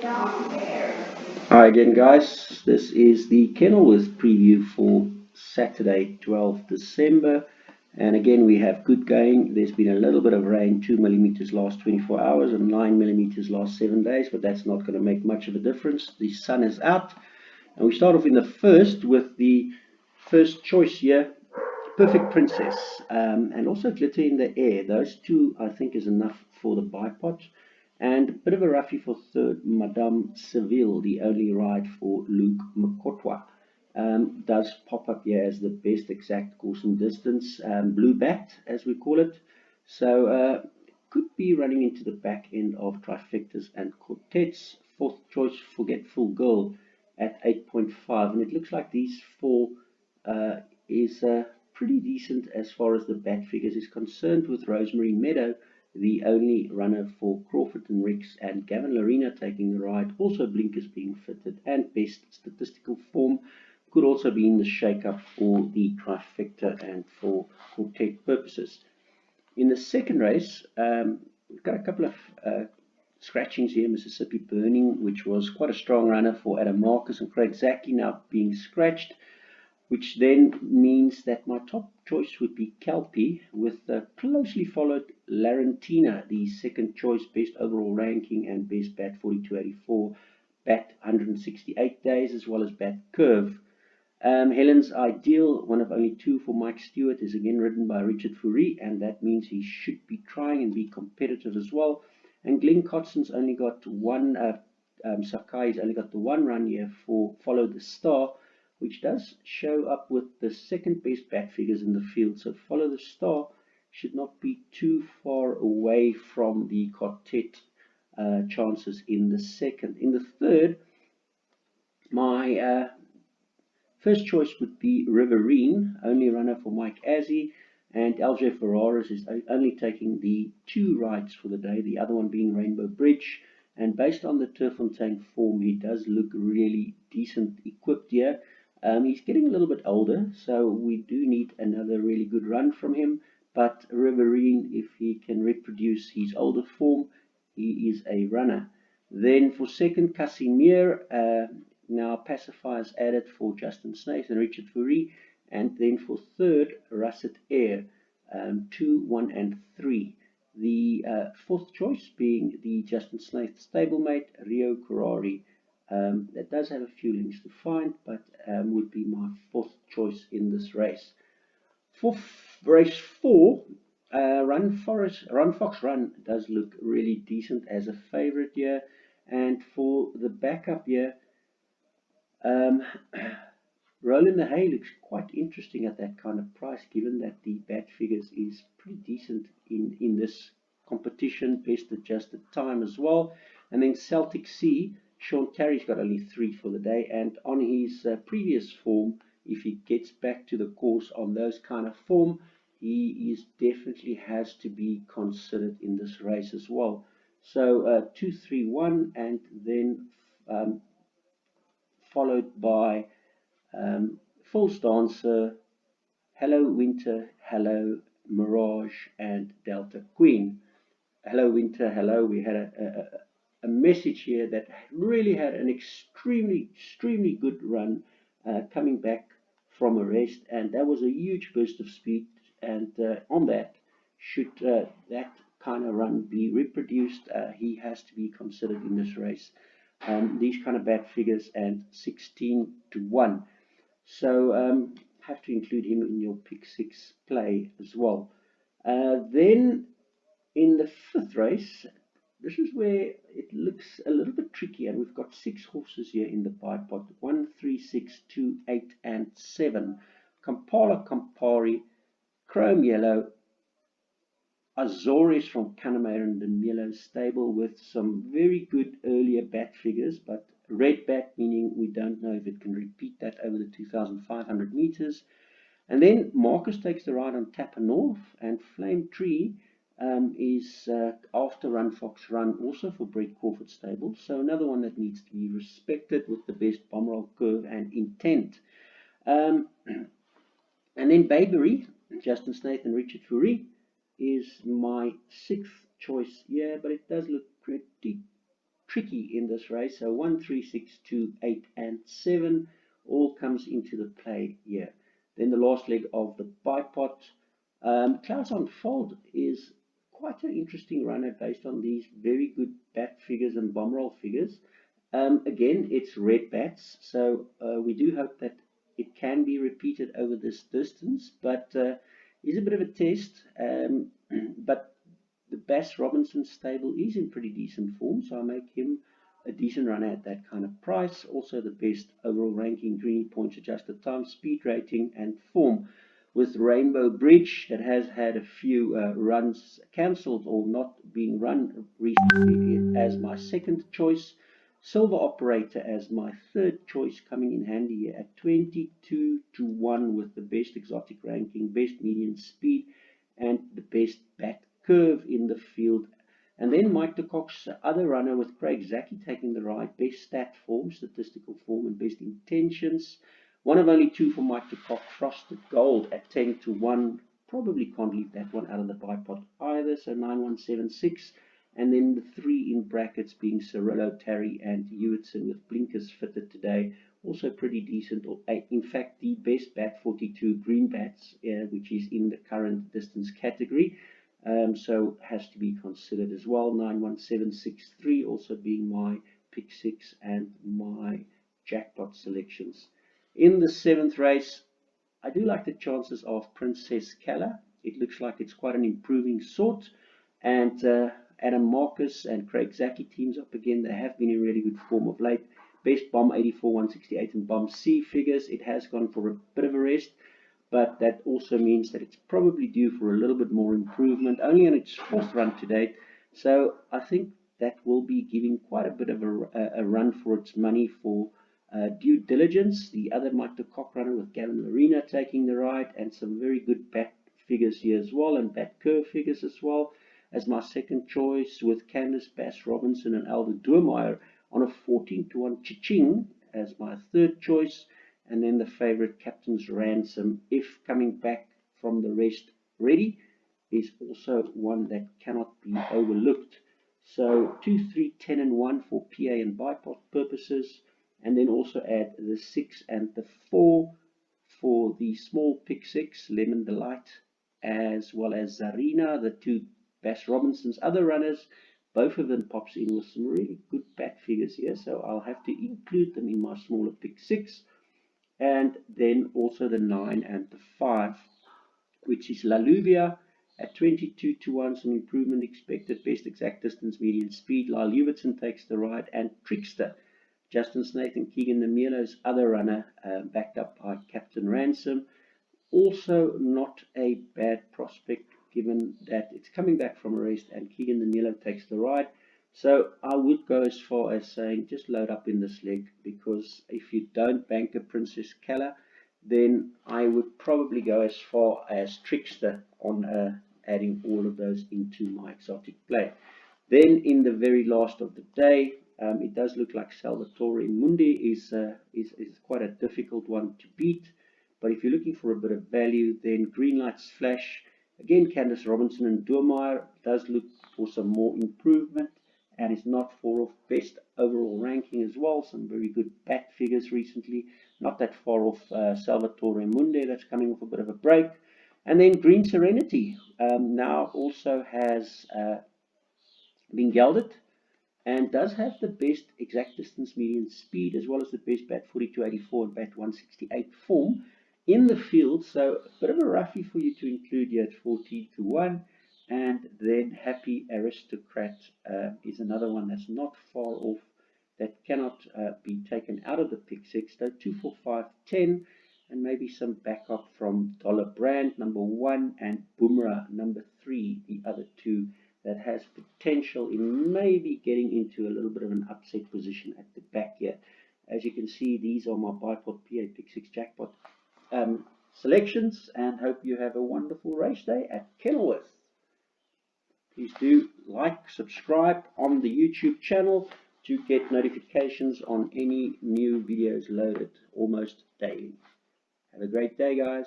Hi again, guys. This is the Kenilworth preview for Saturday, 12th December. And again, we have good going. There's been a little bit of rain, 2 millimeters last 24 hours and 9 millimeters last 7 days, but that's not going to make much of a difference. The sun is out. And we start off in the first with the first choice here, Perfect Princess, and also Glitter in the Air. Those two, I think, is enough for the bipod. And a bit of a roughie for third, Madame Seville, the only ride for Luke Mokotwa. Does pop up here as the best exact course and distance, blue bat, as we call it. So could be running into the back end of trifectas and quartets. Fourth choice, Forgetful Girl at 8.5. And it looks like these four is pretty decent as far as the bat figures is concerned, with Rosemary Meadow the only runner for Crawford and Ricks, and Gavin Larena taking the ride. Also blinkers being fitted, and best statistical form could also be in the shake-up for the trifecta and for quartet purposes. In the second race, we've got a couple of scratchings here. Mississippi Burning, which was quite a strong runner for Adam Marcus and Craig Zaki, now being scratched, which then means that my top choice would be Kelpie, with closely followed Larentina, the second choice, best overall ranking and best bat 4284, bat 168 days, as well as bat curve. Helen's Ideal, one of only two for Mike Stewart, is again ridden by Richard Fourie, and that means he should be trying and be competitive as well. And Glenn Cotson's only got one, Sakai's only got the one run here for Follow the Star, which does show up with the second best bat figures in the field. So Follow the Star should not be too far away from the quartet chances in the second. In the third, my first choice would be Riverine, only runner for Mike Azzi, and LJ Ferraris is only taking the two rides for the day, the other one being Rainbow Bridge. And based on the Turfontein form, he does look really decent equipped here. He's getting a little bit older, so we do need another really good run from him. But Riverine, if he can reproduce his older form, he is a runner. Then for second, Casimir, now pacifiers added for Justin Snaith and Richard Fourie. And then for third, Russet Air, 2, 1, and 3. The fourth choice being the Justin Snaith stablemate, Rio Ferrari. That does have a few links to find, but would be my fourth choice in this race. For race 4, Run Fox Run does look really decent as a favorite here. And for the backup here, Roll in the Hay looks quite interesting at that kind of price, given that the bat figures is pretty decent in this competition, best adjusted time as well. And then Celtic Sea, Sean Terry's got only 3 for the day, and on his previous form, if he gets back to the course on those kind of form, he is definitely has to be considered in this race as well. So 2, 3, 1, and then followed by False Dancer, Hello Winter, Hello Mirage, and Delta Queen. Hello Winter, hello. We had a message here that really had an extremely good run, coming back from a rest, and that was a huge burst of speed. And on that, should that kind of run be reproduced, he has to be considered in this race. These kind of bat figures, and 16 to 1. So have to include him in your pick 6 play as well. Then in the fifth race, this is where it looks a little bit tricky, and we've got 6 horses here in the bipod: 1, 3, 6, 2, 8, and 7. Kampala Campari, Chrome Yellow, Azores from Canamere and the Milo stable, with some very good earlier bat figures, but red bat meaning we don't know if it can repeat that over the 2,500 meters. And then Marcus takes the ride on Tapper North, and Flame Tree is after Run Fox Run, also for Brett Crawford stable. So another one that needs to be respected, with the best bomb roll curve and intent. And then Bayberry, Justin Snaith and Richard Fourie is my 6th choice here, but it does look pretty tricky in this race. So 1, 3, 6, 2, 8, and 7 all comes into the play here. Then the last leg of the bipod. Clouds Unfold is quite an interesting runner based on these very good bat figures and bomb roll figures. Again, it's red bats, so we do hope that it can be repeated over this distance, but is a bit of a test. But the Bass Robinson stable is in pretty decent form, so I make him a decent runner at that kind of price. Also the best overall ranking, Greeny points adjusted time, speed rating, and form. With Rainbow Bridge, that has had a few runs cancelled or not being run recently, as my second choice. Silver Operator as my third choice, coming in handy here at 22 to 1 with the best exotic ranking, best median speed, and the best bat curve in the field. And then Mike de Kock's other runner with Craig Zaki taking the ride, best stat form, statistical form, and best intentions. One of only two for Mike de Kock, Frosted Gold at 10 to 1. Probably can't leave that one out of the bipod either, so 9176. And then the three in brackets being Cirillo, Terry, and Hewitson with blinkers fitted today. Also pretty decent, or in fact the best bat 42 green bats, which is in the current distance category. So has to be considered as well. 91763 also being my pick 6 and my jackpot selections. In the seventh race, I do like the chances of Princess Kala. It looks like it's quite an improving sort. And Adam Marcus and Craig Zaki teams up again. They have been in really good form of late. Best bomb 84, 168 and bomb C figures. It has gone for a bit of a rest, but that also means that it's probably due for a little bit more improvement. Only on its fourth run to date. So I think that will be giving quite a bit of a run for its money for Due Diligence, the other Mike de Kock runner with Gavin Lorena taking the ride, and some very good bat figures here as well, and bat curve figures as well. As my second choice with Candace, Bass Robinson, and Aldo Doormeyer on a 14 to 1 Chiching as my third choice. And then the favorite Captain's Ransom, if coming back from the rest ready, is also one that cannot be overlooked. So 2, 3, 10, and 1 for PA and bipod purposes. And then also add the 6 and the 4 for the small pick 6, Lemon Delight, as well as Zarina, the two Bass Robinson's other runners. Both of them pops in with some really good bat figures here, so I'll have to include them in my smaller pick 6. And then also the 9 and the 5, which is La Lubia at 22 to 1, some improvement expected, best exact distance, median speed. Lyle Hewitson takes the ride, and Trickster, Justin Snaith and Keegan Namilo's other runner, backed up by Captain Ransom. Also not a bad prospect, given that it's coming back from a rest and Keegan Namilo takes the ride. So I would go as far as saying just load up in this leg, because if you don't bank a Princess Kala, then I would probably go as far as Trickster on adding all of those into my exotic play. Then in the very last of the day, it does look like Salvatore Mundi is quite a difficult one to beat. But if you're looking for a bit of value, then Green Lights Flash, again Candace Robinson and Doormeyer, does look for some more improvement and is not far off best overall ranking as well. Some very good bat figures recently, not that far off Salvatore Mundi, that's coming off a bit of a break. And then Green Serenity now also has been gelded and does have the best exact distance, median speed, as well as the best bat 4284 and bat 168 form in the field. So a bit of a roughie for you to include here at 14 to 1. And then Happy Aristocrat is another one that's not far off, that cannot be taken out of the pick 6. So 2, 4, 5, 10, and maybe some backup from Dollar Brand number 1 and Boomerang number 3, the other two, that has potential in maybe getting into a little bit of an upset position at the back here. As you can see, these are my bipod PA Pick 6 jackpot selections, and hope you have a wonderful race day at Kenilworth. Please do like, subscribe on the YouTube channel to get notifications on any new videos loaded almost daily. Have a great day, guys.